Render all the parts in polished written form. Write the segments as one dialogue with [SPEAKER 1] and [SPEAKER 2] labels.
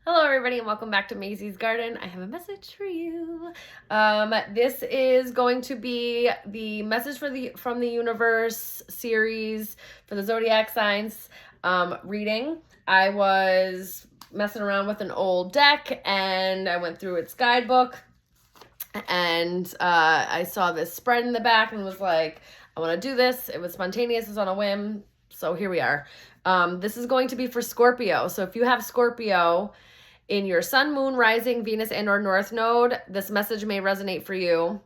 [SPEAKER 1] Hello everybody and welcome back to Maisie's Garden. I have a message for you. This is going to be the message from the universe series for the zodiac signs reading. I was messing around with an old deck and I went through its guidebook and I saw this spread in the back and was like, I want to do this. It was spontaneous, it was on a whim. So here we are. This is going to be for Scorpio. So if you have Scorpio in your sun, moon, rising, Venus, and or north node, this message may resonate for you.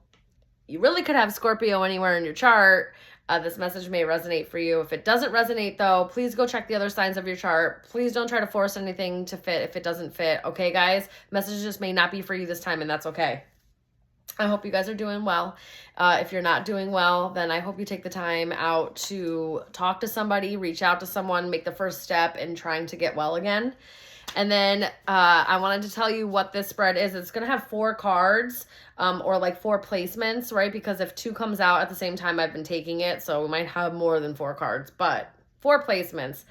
[SPEAKER 1] You really could have Scorpio anywhere in your chart. This message may resonate for you. If it doesn't resonate, though, please go check the other signs of your chart. Please don't try to force anything to fit if it doesn't fit. Okay, guys? Messages just may not be for you this time, and that's okay. I hope you guys are doing well. If you're not doing well, then I hope you take the time out to talk to somebody, reach out to someone, make the first step in trying to get well again. And then I wanted to tell you what this spread is. It's going to have 4 cards or like 4 placements, right? Because if 2 comes out at the same time, I've been taking it. So we might have more than 4 cards, but 4 placements.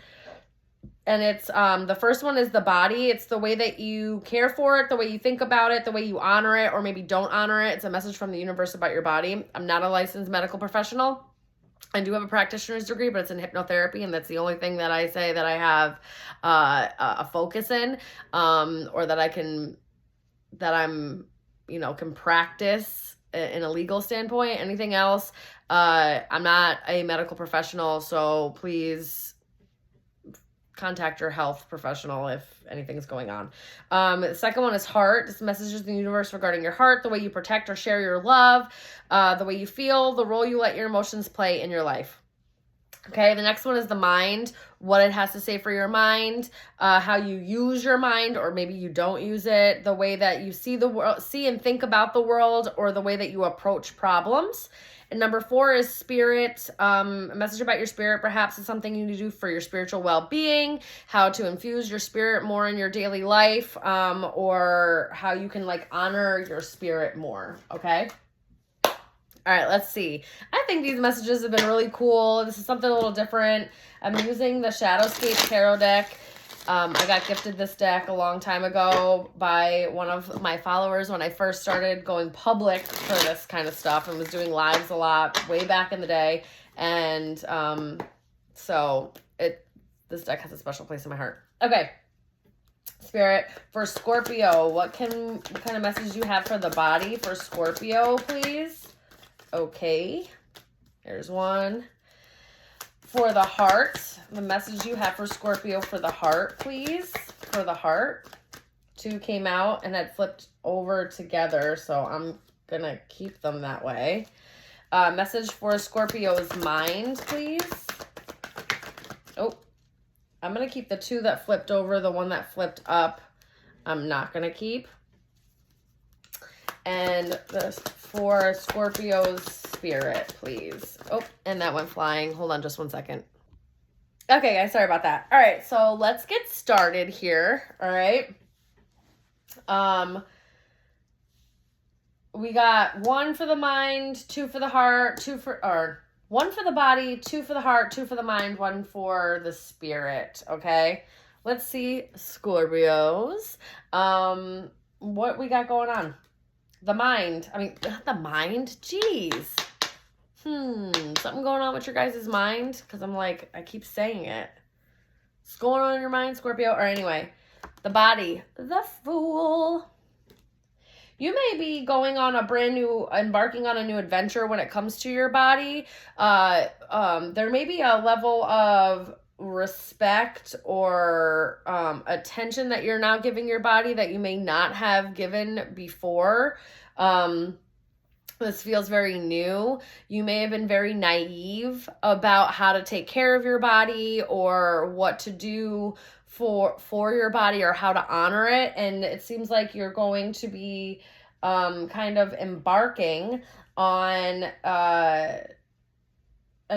[SPEAKER 1] And it's the first one is the body. It's the way that you care for it, the way you think about it, the way you honor it, or maybe don't honor it. It's a message from the universe about your body. I'm not a licensed medical professional. I do have a practitioner's degree, but it's in hypnotherapy, and that's the only thing that I say that I have a focus in, or that I'm, can practice in a legal standpoint. Anything else, I'm not a medical professional, so please contact your health professional if anything's going on. The second one is heart. This messages in the universe regarding your heart, the way you protect or share your love, the way you feel, the role you let your emotions play in your life. Okay, the next one is the mind, what it has to say for your mind, how you use your mind, or maybe you don't use it, the way that you see the world, see and think about the world, or the way that you approach problems. And number 4 is spirit. A message about your spirit perhaps is something you need to do for your spiritual well-being, how to infuse your spirit more in your daily life, or how you can honor your spirit more, okay? All right, let's see. I think these messages have been really cool. This is something a little different. I'm using the Shadowscape Tarot deck. I got gifted this deck a long time ago by one of my followers when I first started going public for this kind of stuff and was doing lives a lot way back in the day. And so this deck has a special place in my heart. Okay. Spirit, for Scorpio, what kind of message do you have for the body for Scorpio, please? Okay. Here's one. For the heart, the message you have for Scorpio for the heart, please. For the heart. 2 came out and had flipped over together, so I'm going to keep them that way. Message for Scorpio's mind, please. Oh, I'm going to keep the 2 that flipped over. The one that flipped up, I'm not going to keep. And for Scorpio's spirit, please. Oh, and that went flying. Hold on just one second. Okay, guys, sorry about that. All right, so let's get started here. All right. We got 1 for the mind, 2 for the heart, 1 for the body, 2 for the heart, 2 for the mind, 1 for the spirit. Okay. Let's see Scorpios. What we got going on? The mind. I mean, not the mind. Jeez. Something going on with your guys' mind? Because I keep saying it. What's going on in your mind, Scorpio? Or anyway, the body. The Fool. You may be embarking on a new adventure when it comes to your body. There may be a level of respect or attention that you're now giving your body that you may not have given before. This feels very new. You may have been very naive about how to take care of your body or what to do for your body or how to honor it. And it seems like you're going to be kind of embarking on a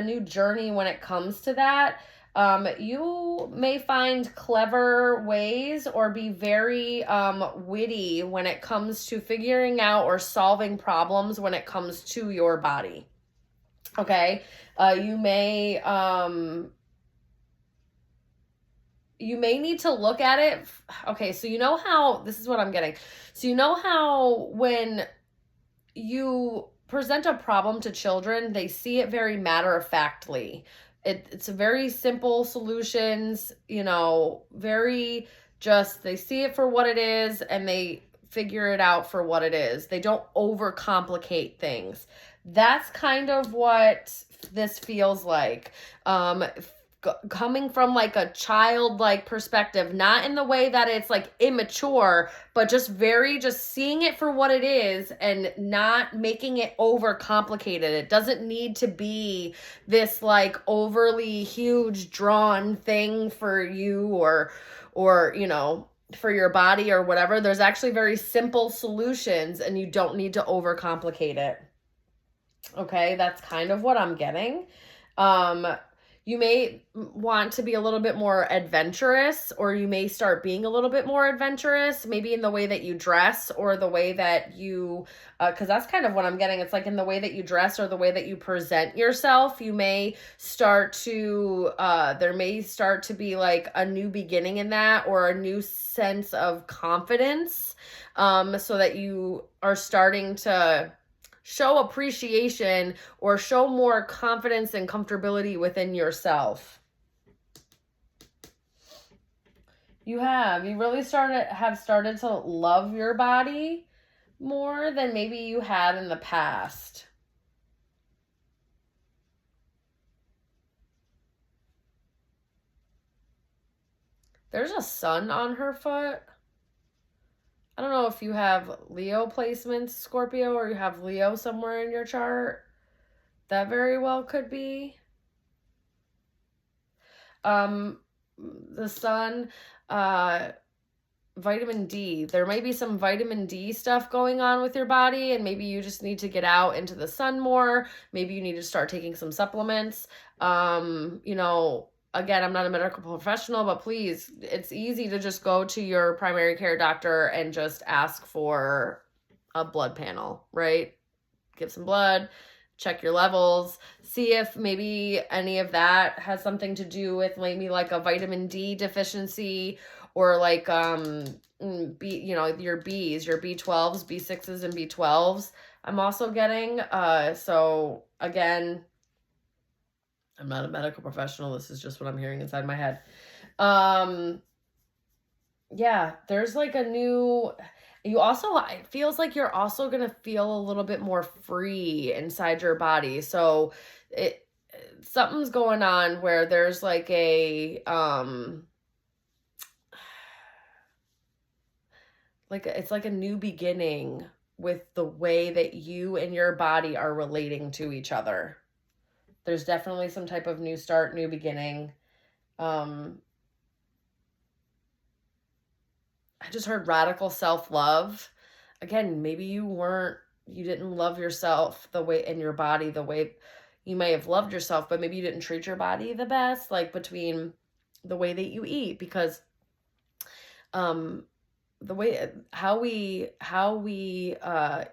[SPEAKER 1] new journey when it comes to that. You may find clever ways or be very witty when it comes to figuring out or solving problems when it comes to your body. Okay? You may you may need to look at it. Okay, so you know how, this is what I'm getting. So you know how when you present a problem to children, they see it very matter-of-factly. It's a very simple solutions, you know, very just, they see it for what it is and they figure it out for what it is. They don't overcomplicate things. That's kind of what this feels like. Coming from like a childlike perspective, not in the way that it's like immature, but just very, just seeing it for what it is and not making it over complicated. It doesn't need to be this like overly huge drawn thing for you or you know, for your body or whatever. There's actually very simple solutions and you don't need to overcomplicate it. Okay, that's kind of what I'm getting. You may want to be a little bit more adventurous, or you may start being a little bit more adventurous, maybe in the way that you dress or the way that you, because that's kind of what I'm getting. It's like in the way that you dress or the way that you present yourself. You may start to, there may start to be like a new beginning in that, or a new sense of confidence, so that you are starting to show appreciation or show more confidence and comfortability within yourself. You really have started to love your body more than maybe you had in the past. There's a sun on her foot. I don't know if you have Leo placements, Scorpio, or you have Leo somewhere in your chart. That very well could be. The sun, vitamin D. There might be some vitamin D stuff going on with your body, and maybe you just need to get out into the sun more. Maybe you need to start taking some supplements. You know, again, I'm not a medical professional, but please, it's easy to just go to your primary care doctor and just ask for a blood panel, right? Give some blood, check your levels, see if maybe any of that has something to do with maybe like a vitamin D deficiency, or like you know, your B's, your B12s, B6s, and B12s. I'm also getting so again, I'm not a medical professional. This is just what I'm hearing inside my head. Yeah, there's like a new, you also, it feels like you're also going to feel a little bit more free inside your body. So something's going on where there's like a, it's like a new beginning with the way that you and your body are relating to each other. There's definitely some type of new start, new beginning. I just heard radical self-love. Again, maybe you didn't love yourself the way, in your body, the way you may have loved yourself, but maybe you didn't treat your body the best, like between the way that you eat, because the way how we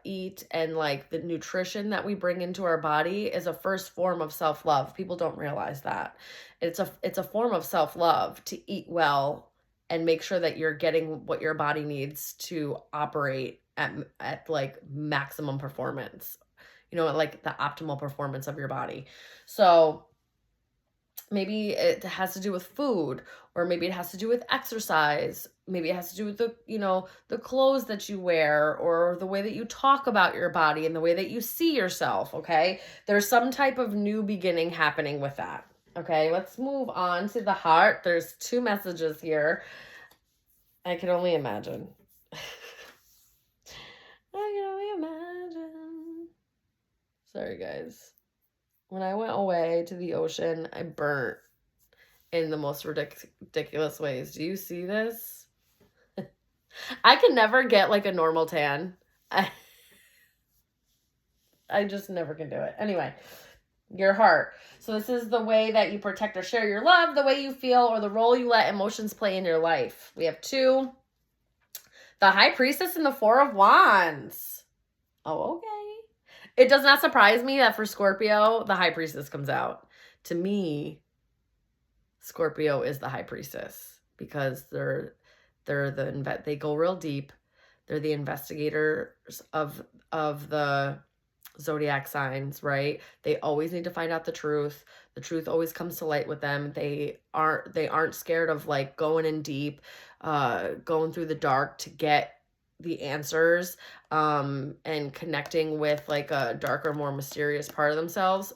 [SPEAKER 1] eat and like the nutrition that we bring into our body is a first form of self-love. People don't realize that. It's a form of self-love to eat well and make sure that you're getting what your body needs to operate at like maximum performance, you know, like the optimal performance of your body. So maybe it has to do with food, or maybe it has to do with exercise. Maybe it has to do with the, you know, the clothes that you wear, or the way that you talk about your body and the way that you see yourself. Okay. There's some type of new beginning happening with that. Okay. Let's move on to the heart. There's 2 messages here. I can only imagine. I can only imagine. Sorry, guys. When I went away to the ocean, I burnt in the most ridiculous ways. Do you see this? I can never get like a normal tan. I just never can do it. Anyway, your heart. So this is the way that you protect or share your love, the way you feel, or the role you let emotions play in your life. We have 2. The High Priestess and the 4 of Wands. Oh, okay. It does not surprise me that for Scorpio, the High Priestess comes out. To me, Scorpio is the High Priestess. because they go real deep. They're the investigators of the zodiac signs, right? They always need to find out the truth. The truth always comes to light with them. They aren't scared of like going in deep, going through the dark to get the answers, and connecting with like a darker, more mysterious part of themselves.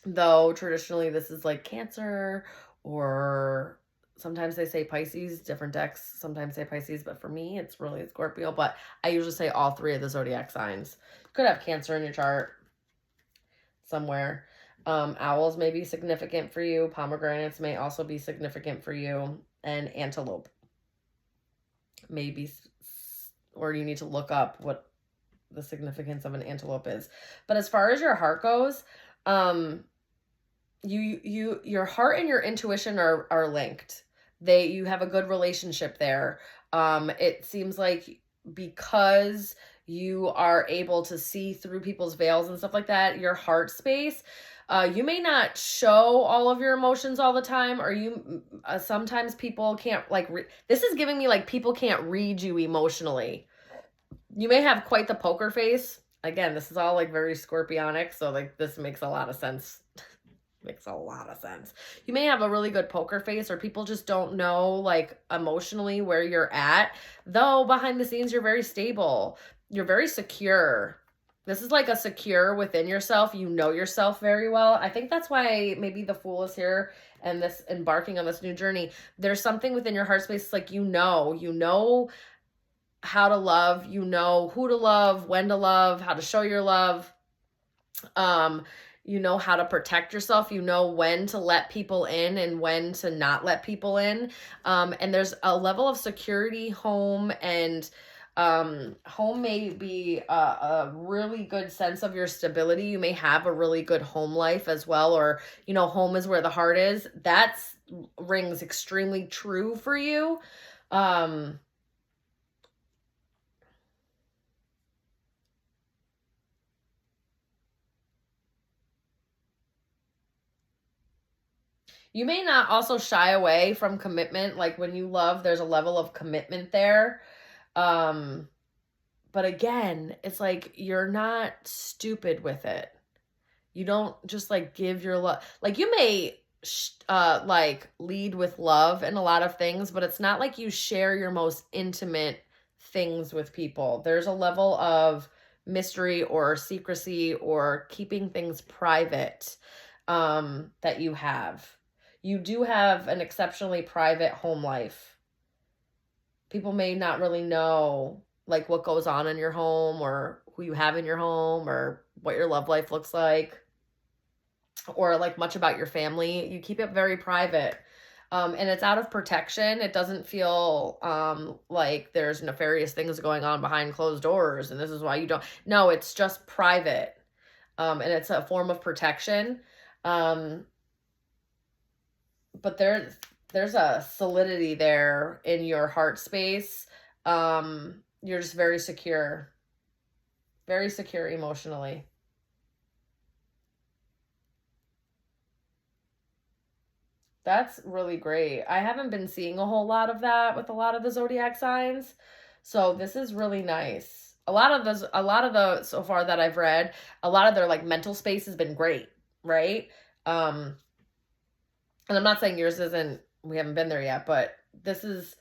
[SPEAKER 1] Though traditionally this is like Cancer, or sometimes they say Pisces. Different decks sometimes say Pisces, but for me it's really Scorpio. But I usually say all three of the zodiac signs. You could have Cancer in your chart somewhere. Owls may be significant for you. Pomegranates may also be significant for you. And antelope maybe, or you need to look up what the significance of an antelope is. But as far as your heart goes, your heart and your intuition are linked. You have a good relationship there. It seems like because you are able to see through people's veils and stuff like that, your heart space, you may not show all of your emotions all the time, or sometimes people can't like this is giving me like people can't read you emotionally. You may have quite the poker face. Again, this is all like very scorpionic, so like this makes a lot of sense. Makes a lot of sense. You may have a really good poker face, or people just don't know like emotionally where you're at. Though behind the scenes, you're very stable. You're very secure. This is like a secure within yourself. You know yourself very well. I think that's why maybe the Fool is here and this embarking on this new journey. There's something within your heart space like you know how to love, you know who to love, when to love, how to show your love. You know how to protect yourself. You know when to let people in and when to not let people in. And there's a level of security home, and home may be a really good sense of your stability. You may have a really good home life as well, or, home is where the heart is. That's rings extremely true for you. You may not also shy away from commitment. Like when you love, there's a level of commitment there. Um, but again, it's like you're not stupid with it. You don't just like give your love. Like you may like lead with love and a lot of things, but it's not like you share your most intimate things with people. There's a level of mystery or secrecy or keeping things private, that you have. You do have an exceptionally private home life. People may not really know like what goes on in your home, or who you have in your home, or what your love life looks like, or like much about your family. You keep it very private. And it's out of protection. It doesn't feel like there's nefarious things going on behind closed doors, and this is why you don't. No, it's just private. And it's a form of protection. But there's a solidity there in your heart space. You're just very secure emotionally. That's really great. I haven't been seeing a whole lot of that with a lot of the zodiac signs, so this is really nice. A lot of the so far that I've read, a lot of their like mental space has been great, right? And I'm not saying yours isn't, we haven't been there yet, but this is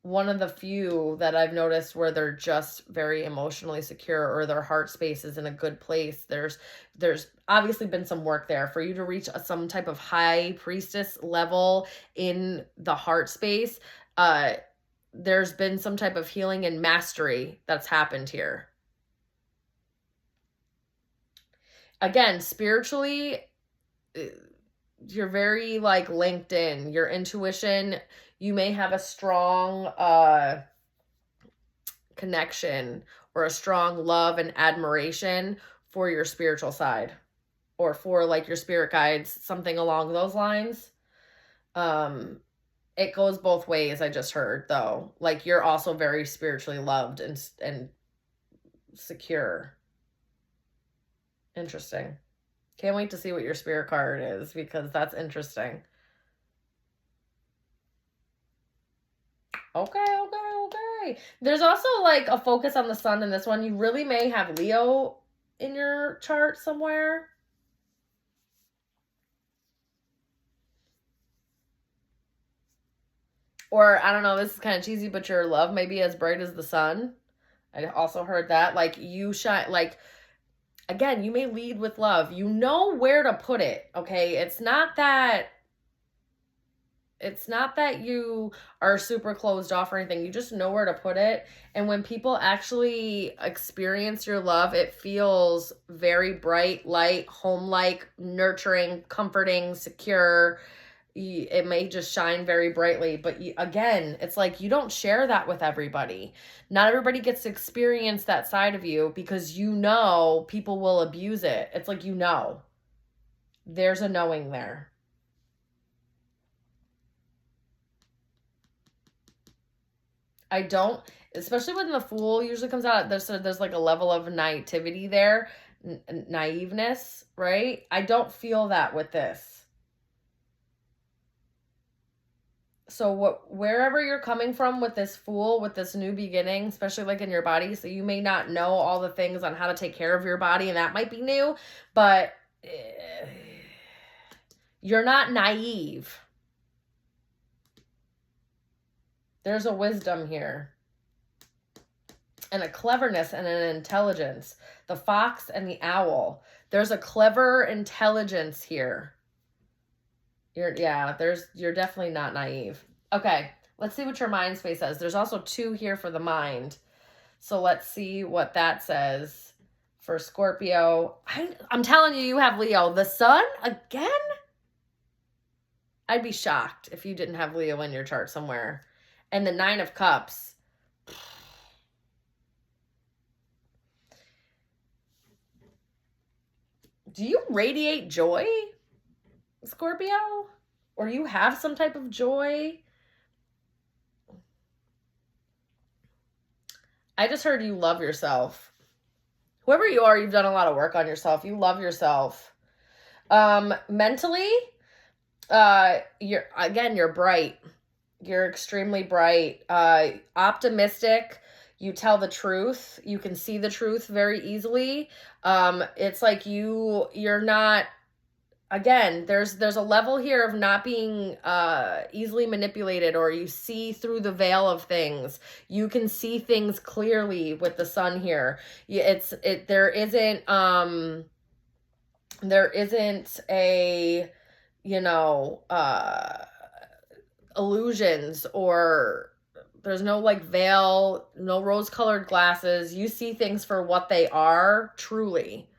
[SPEAKER 1] one of the few that I've noticed where they're just very emotionally secure, or their heart space is in a good place. There's obviously been some work there for you to reach some type of high priestess level in the heart space. There's been some type of healing and mastery that's happened here. Again, spiritually, you're very like linked in. Your intuition, you may have a strong connection or a strong love and admiration for your spiritual side, or for like your spirit guides, something along those lines. It goes both ways. I just heard though, like you're also very spiritually loved and secure. Interesting. Can't wait to see what your spirit card is, because that's interesting. Okay. There's also like a focus on the sun in this one. You really may have Leo in your chart somewhere. Or I don't know, this is kind of cheesy, but your love may be as bright as the sun. I also heard that. Like you shine, like, again, you may lead with love. You know where to put it, okay? It's not that you are super closed off or anything. You just know where to put it. And when people actually experience your love, it feels very bright, light, home-like, nurturing, comforting, secure. It may just shine very brightly, but again, it's like you don't share that with everybody. Not everybody gets to experience that side of you because you know people will abuse it. It's like, you know, there's a knowing there. I don't, especially when the Fool usually comes out, there's like a level of naivety there, naiveness, right? I don't feel that with this. So wherever you're coming from with this Fool, with this new beginning, especially like in your body, so you may not know all the things on how to take care of your body, and that might be new, but you're not naive. There's a wisdom here. And a cleverness and an intelligence. The fox and the owl. There's a clever intelligence here. You're definitely not naive. Okay, let's see what your mind space says. There's also 2 here for the mind. So let's see what that says for Scorpio. I'm telling you, you have Leo. The sun again? I'd be shocked if you didn't have Leo in your chart somewhere. And the 9 of Cups. Do you radiate joy, Scorpio? Or you have some type of joy? I just heard you love yourself. Whoever you are, you've done a lot of work on yourself. You love yourself. Mentally, you're bright. You're extremely bright, optimistic. You tell the truth. You can see the truth very easily. It's like you're not, again, there's a level here of not being easily manipulated, or you see through the veil of things. You can see things clearly with the sun here. There isn't a, illusions, or there's no like veil, no rose-colored glasses. You see things for what they are, truly.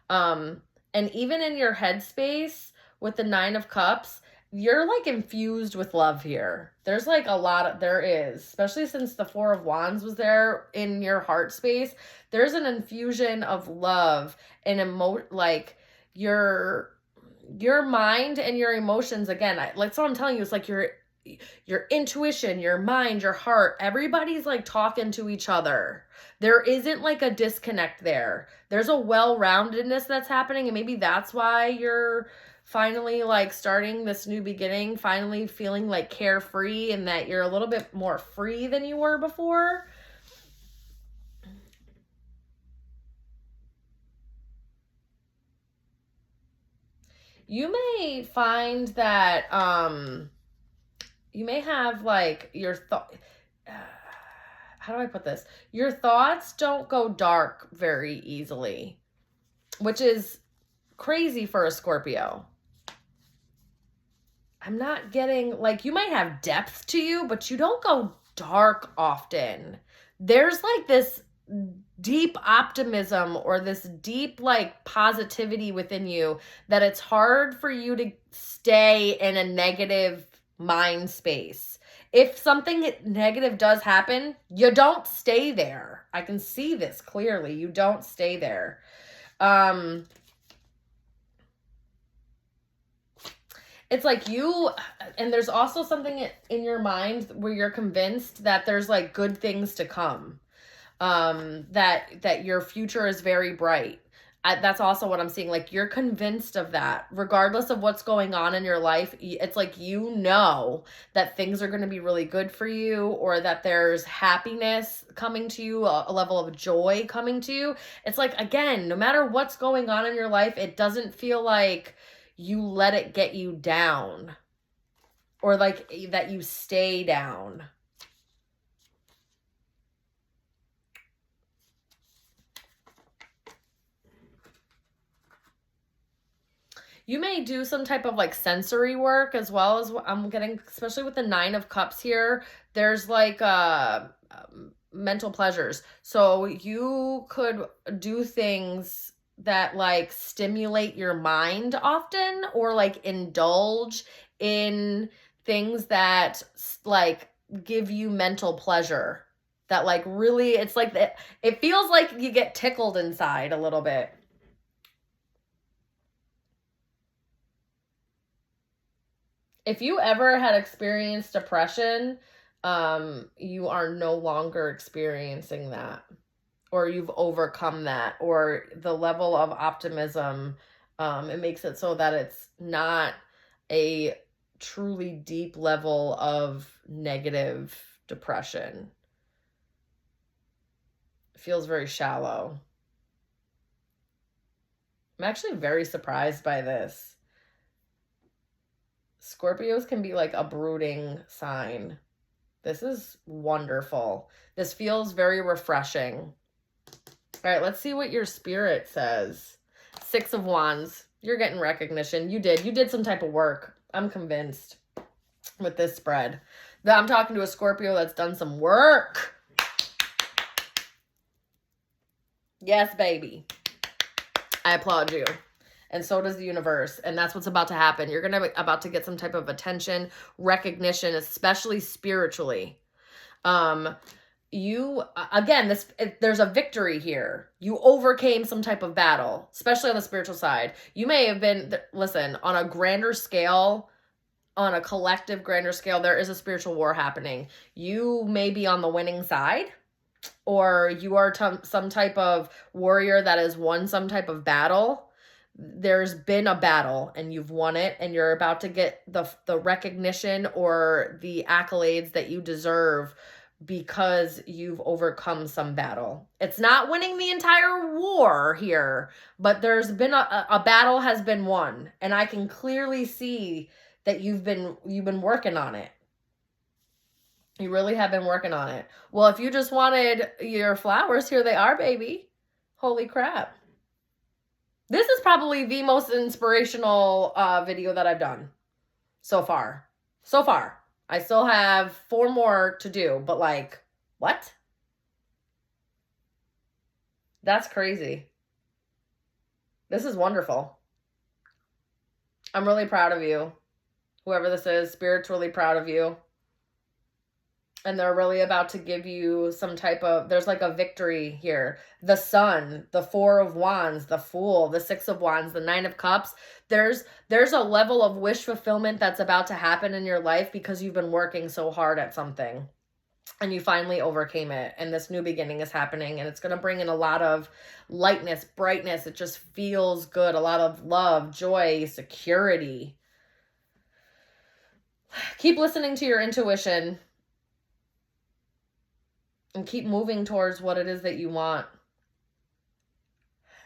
[SPEAKER 1] And even in your headspace with the 9 of Cups, you're like infused with love here. There's like there is, especially since the 4 of Wands was there in your heart space. There's an infusion of love and like your mind and your emotions. Again, that's what I'm telling you. It's like your intuition, your mind, your heart, everybody's like talking to each other. There isn't like a disconnect there. There's a well-roundedness that's happening, and maybe that's why you're finally like starting this new beginning, finally feeling like carefree, and that you're a little bit more free than you were before. You may find that you may have like your thought. How do I put this? Your thoughts don't go dark very easily, which is crazy for a Scorpio. I'm not getting, like, you might have depth to you, but you don't go dark often. There's like this deep optimism or this deep like positivity within you that it's hard for you to stay in a negative mind space. If something negative does happen, you don't stay there. I can see this clearly. You don't stay there. It's like and there's also something in your mind where you're convinced that there's like good things to come. That your future is very bright. that's also what I'm seeing. Like, you're convinced of that, regardless of what's going on in your life. It's like, you know that things are going to be really good for you, or that there's happiness coming to you, a level of joy coming to you. It's like, again, no matter what's going on in your life, it doesn't feel like you let it get you down, or like that you stay down. You may do some type of like sensory work as well, as I'm getting, especially with the 9 of Cups here. There's like mental pleasures. So you could do things that like stimulate your mind often, or like indulge in things that like give you mental pleasure. That like really, it's like, it feels like you get tickled inside a little bit. If you ever had experienced depression, you are no longer experiencing that, or you've overcome that, or the level of optimism, it makes it so that it's not a truly deep level of negative depression. It feels very shallow. I'm actually very surprised by this. Scorpios can be like a brooding sign. This is wonderful. This feels very refreshing. All right, let's see what your spirit says. 6 of Wands. You're getting recognition. You did some type of work. I'm convinced with this spread. I'm talking to a Scorpio that's done some work. Yes, baby. I applaud you. And so does the universe. And that's what's about to happen. You're about to get some type of attention, recognition, especially spiritually. You, again, there's a victory here. You overcame some type of battle, especially on the spiritual side. You may have been, listen, on a grander scale, on a collective grander scale, there is a spiritual war happening. You may be on the winning side, or you are some type of warrior that has won some type of battle. There's been a battle and you've won it, and you're about to get the recognition or the accolades that you deserve because you've overcome some battle. It's not winning the entire war here, but there's been a battle has been won, and I can clearly see that you've been working on it. You really have been working on it. Well, if you just wanted your flowers, here they are, baby. Holy crap. This is probably the most inspirational video that I've done so far. So far. I still have 4 more to do, but like, what? That's crazy. This is wonderful. I'm really proud of you. Whoever this is, Spirit's really proud of you. And they're really about to give you some type of, there's like a victory here. The Sun, the 4 of Wands, the Fool, the 6 of Wands, the 9 of Cups. There's a level of wish fulfillment that's about to happen in your life because you've been working so hard at something. And you finally overcame it. And this new beginning is happening. And it's going to bring in a lot of lightness, brightness. It just feels good. A lot of love, joy, security. Keep listening to your intuition. And keep moving towards what it is that you want.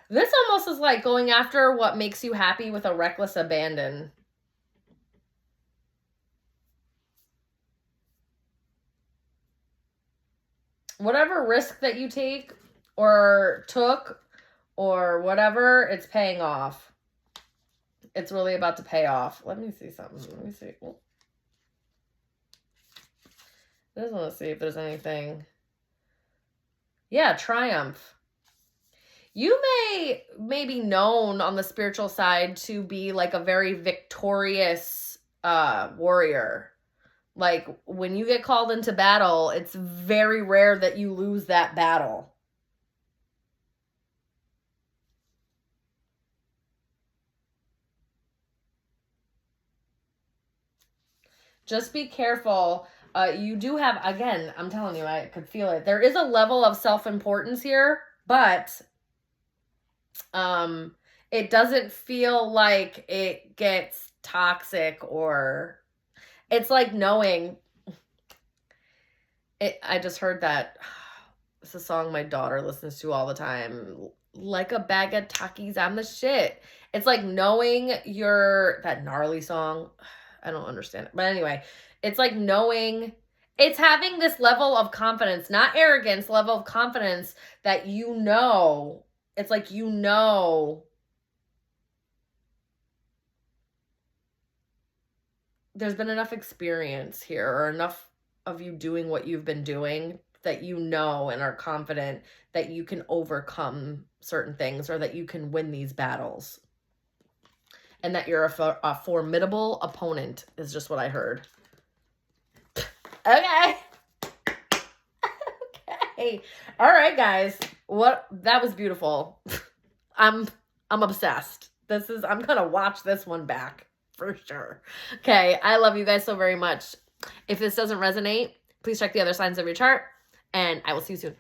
[SPEAKER 1] This almost is like going after what makes you happy with a reckless abandon. Whatever risk that you take or took or whatever, it's paying off. It's really about to pay off. Let me see something. Let me see. I just want to see if there's anything. Yeah, triumph. You may be known on the spiritual side to be like a very victorious warrior. Like when you get called into battle, it's very rare that you lose that battle. Just be careful. You do have, again, I'm telling you, I could feel it. There is a level of self-importance here, but It doesn't feel like it gets toxic, or it's like knowing it. I just heard that. It's a song my daughter listens to all the time. Like a bag of Takis, I'm the shit. It's like knowing that gnarly song. I don't understand it. But anyway, it's like knowing, it's having this level of confidence, not arrogance, level of confidence that it's like there's been enough experience here, or enough of you doing what you've been doing, that and are confident that you can overcome certain things, or that you can win these battles, and that you're a formidable opponent, is just what I heard. Okay. Okay. All right, guys. That was beautiful. I'm obsessed. I'm gonna watch this one back for sure. Okay, I love you guys so very much. If this doesn't resonate, please check the other signs of your chart, and I will see you soon.